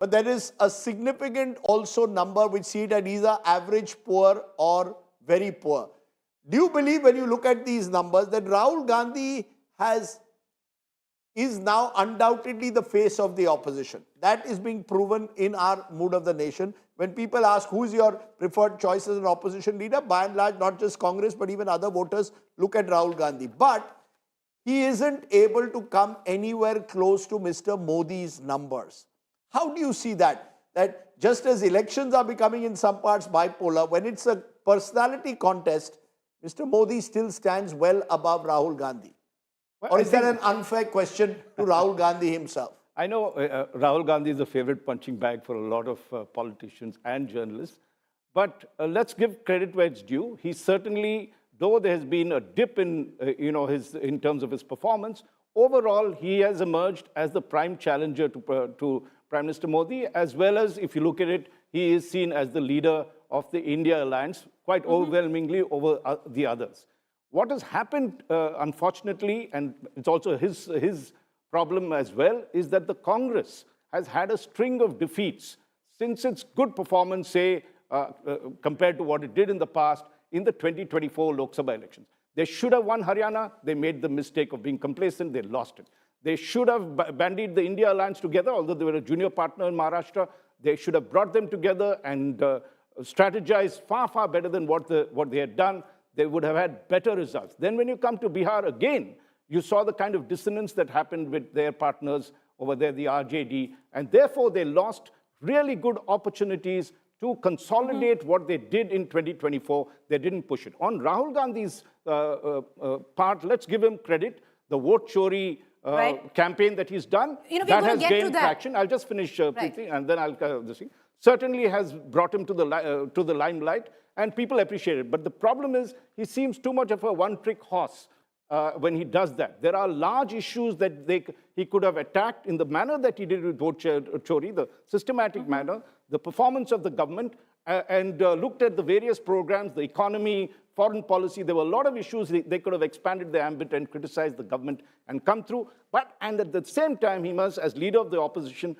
But there is a significant also number which see it at either average poor or very poor. Do you believe when you look at these numbers that Rahul Gandhi is now undoubtedly the face of the opposition? That is being proven in our Mood of the Nation. When people ask who is your preferred choice as an opposition leader, by and large, not just Congress, but even other voters look at Rahul Gandhi. But he isn't able to come anywhere close to Mr. Modi's numbers. How do you see that? That just as elections are becoming in some parts bipolar, when it's a personality contest, Mr. Modi still stands well above Rahul Gandhi. Well, or is that an unfair question to Rahul Gandhi himself? I know Rahul Gandhi is a favorite punching bag for a lot of politicians and journalists. But let's give credit where it's due. He certainly, though there has been a dip in, in terms of his performance, overall he has emerged as the prime challenger to Prime Minister Modi, as well as, if you look at it, he is seen as the leader of the India alliance, quite overwhelmingly over the others. What has happened, unfortunately, and it's also his problem as well, is that the Congress has had a string of defeats since its good performance, say, compared to what it did in the past in the 2024 Lok Sabha elections. They should have won Haryana. They made the mistake of being complacent. They lost it. They should have bandied the India alliance together, although they were a junior partner in Maharashtra. They should have brought them together and strategized far, far better than what they had done. They would have had better results. Then when you come to Bihar again, you saw the kind of dissonance that happened with their partners over there, the RJD, and therefore they lost really good opportunities to consolidate what they did in 2024. They didn't push it. On Rahul Gandhi's part, let's give him credit. The vote chori campaign that he's done, that has gained traction. I'll just finish, Preeti, and then I'll this thing. Certainly has brought him to the limelight, and people appreciate it. But the problem is, he seems too much of a one-trick horse when he does that. There are large issues that he could have attacked in the manner that he did with vote chori, the systematic manner, the performance of the government, and looked at the various programs, the economy, foreign policy. There were a lot of issues. They could have expanded the ambit and criticized the government and come through. And at the same time, he must, as leader of the opposition,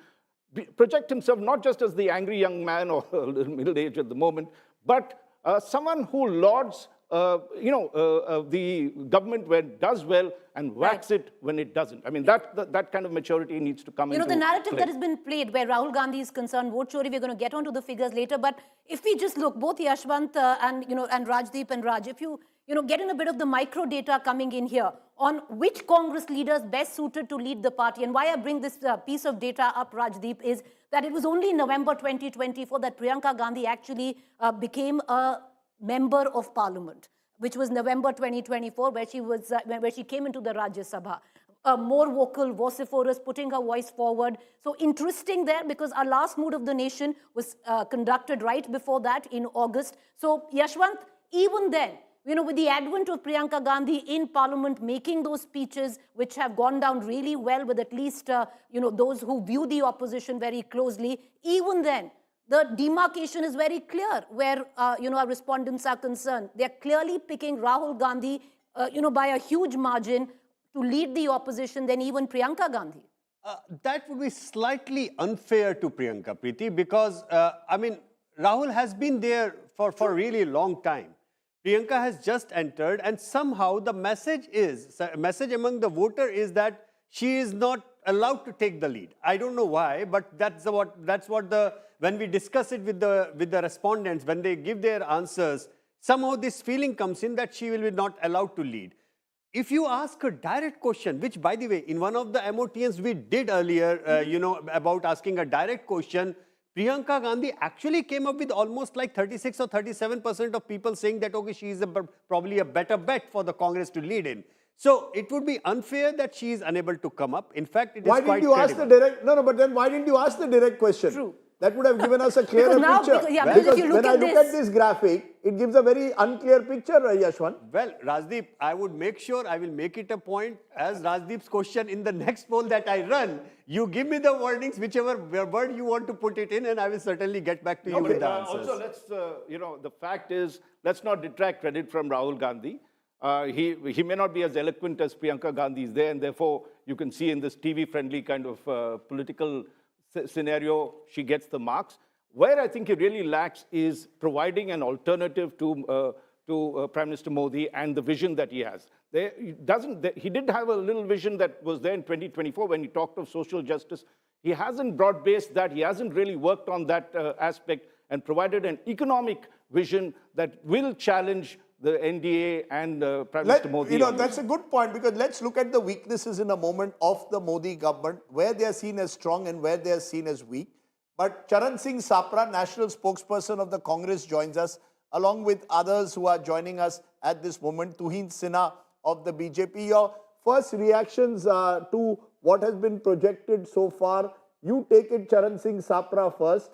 project himself not just as the angry young man or middle age at the moment, but someone who lauds the government when it does well and whacks it when it doesn't. I mean, that kind of maturity needs to come into the narrative play. that has been played where Rahul Gandhi is concerned, vote chori, we're going to get onto the figures later, but if we just look, both Yashwant and Rajdeep and Raj, if you get in a bit of the micro data coming in here on which Congress leaders best suited to lead the party, and why I bring this piece of data up, Rajdeep, is that it was only in November 2024 that Priyanka Gandhi actually became a member of parliament, which was November 2024, where she came into the Rajya Sabha. More vocal, vociferous, putting her voice forward. So interesting there, because our last Mood of the Nation was conducted right before that in August. So Yashwant, even then, with the advent of Priyanka Gandhi in parliament making those speeches, which have gone down really well with at least, those who view the opposition very closely, even then, the demarcation is very clear where, our respondents are concerned. They're clearly picking Rahul Gandhi, by a huge margin to lead the opposition than even Priyanka Gandhi. That would be slightly unfair to Priyanka, Preeti, because, Rahul has been there for a really long time. Priyanka has just entered, and somehow the message among the voter is that she is not allowed to take the lead. I don't know why, but when we discuss it with the respondents, when they give their answers, somehow this feeling comes in that she will be not allowed to lead. If you ask a direct question, which, by the way, in one of the MOTNs we did earlier, about asking a direct question, Priyanka Gandhi actually came up with almost like 36 or 37% of people saying that, okay, she is probably a better bet for the Congress to lead in. So it would be unfair that she is unable to come up. In fact, it is quite credible. Why didn't you ask the direct... No, but then why didn't you ask the direct question? True. That would have given us a clearer picture. Because when I look at this graphic, it gives a very unclear picture, Yashwant. Well, Rajdeep, I will make it a point as Rajdeep's question in the next poll that I run. You give me the wordings, whichever word you want to put it in, and I will certainly get back to you with the answers. Also, let's, the fact is, let's not detract credit from Rahul Gandhi. He may not be as eloquent as Priyanka Gandhi is there, and therefore you can see in this TV-friendly kind of political scenario, she gets the marks. Where I think he really lacks is providing an alternative to Prime Minister Modi and the vision that he has. He did have a little vision that was there in 2024 when he talked of social justice. He hasn't broad-based that. He hasn't really worked on that aspect and provided an economic vision that will challenge the NDA and Prime Minister Modi. That's a good point, because let's look at the weaknesses in a moment of the Modi government, where they are seen as strong and where they are seen as weak. But Charan Singh Sapra, national spokesperson of the Congress, joins us, along with others who are joining us at this moment. Tuhin Sinha of the BJP. Your first reactions to what has been projected so far. You take it, Charan Singh Sapra, first.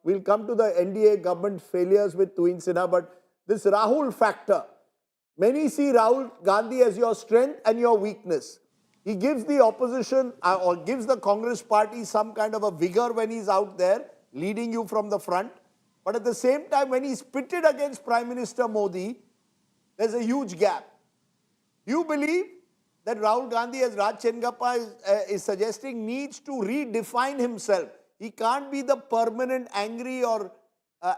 We'll come to the NDA government failures with Tuhin Sinha, but this Rahul factor. Many see Rahul Gandhi as your strength and your weakness. He gives the opposition or gives the Congress party some kind of a vigor when he's out there, leading you from the front. But at the same time, when he's pitted against Prime Minister Modi, there's a huge gap. You believe that Rahul Gandhi, as Raj Chengappa is suggesting, needs to redefine himself. He can't be the permanent angry or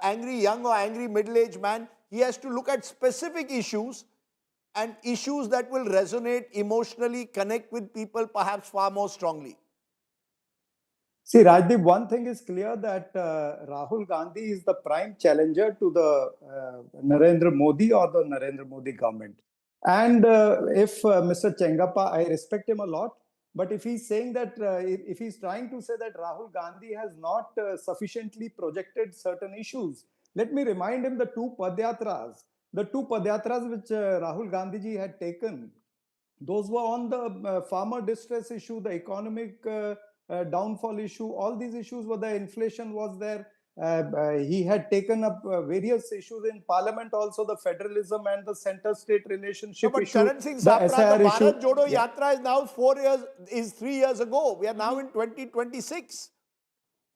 angry young or angry middle-aged man. He has to look at specific issues and issues that will resonate emotionally, connect with people perhaps far more strongly. See, Rajdeep, one thing is clear that Rahul Gandhi is the prime challenger to the Narendra Modi or the Narendra Modi government. And if Mr. Chengappa, I respect him a lot, but if he's saying that, if he's trying to say that Rahul Gandhi has not sufficiently projected certain issues, let me remind him the two Padyatras. The two Padyatras which Rahul Gandhi ji had taken, those were on the farmer distress issue, the economic downfall issue. All these issues were there. Inflation was there. He had taken up various issues in parliament, also the federalism and the center-state relationship but issue. Charan Singh Sapra, the Bharat Jodo Yeah. Yatra is now 3 years ago. We are now in 2026.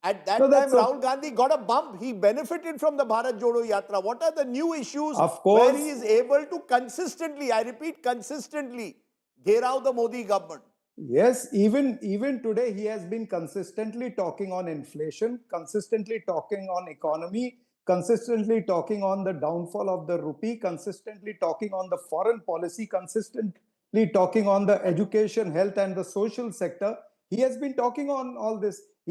At that time, Rahul Gandhi got a bump. He benefited from the Bharat Jodo Yatra. What are the new issues where he is able to consistently, I repeat, consistently, gherao the Modi government? Yes, even today, he has been consistently talking on inflation, consistently talking on economy, consistently talking on the downfall of the rupee, consistently talking on the foreign policy, consistently talking on the education, health, and the social sector. He has been talking on all this.